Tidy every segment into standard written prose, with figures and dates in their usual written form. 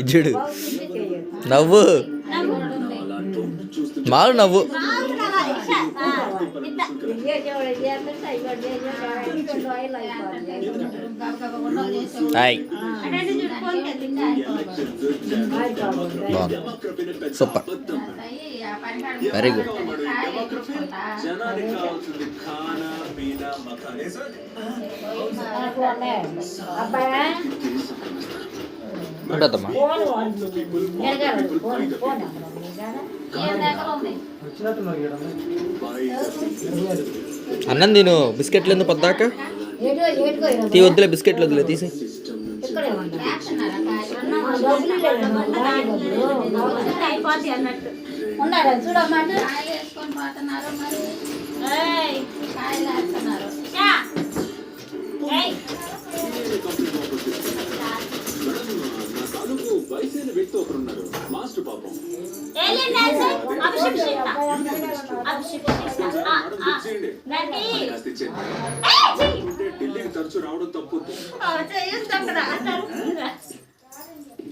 చూడు నవ్వు మాలు నవ్వు హాయ్ సూపర్ వెరీ గుడ్ ఉంటుందమ్మా అన్నం తిను బిస్కెట్లు ఎందుకు పొద్దాక తీ వద్దులే బిస్కెట్లు వద్దులే తీసి వయసైన వ్యక్తి ఒకరు ఉన్నారు మాస్టర్ పాపం ఢిల్లీకి తరచు రావడం తప్పు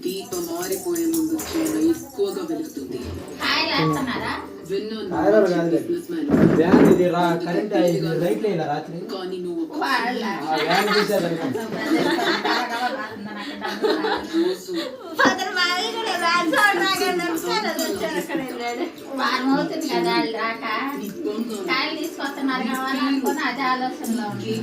దీపం మారిపోయే ముందు చీర ఎక్కువగా వెలుగుతుంది కానీ నువ్వు తీసుకొస్తున్నారు కావాలనుకుని అదే ఆలోచనలో ఉంది.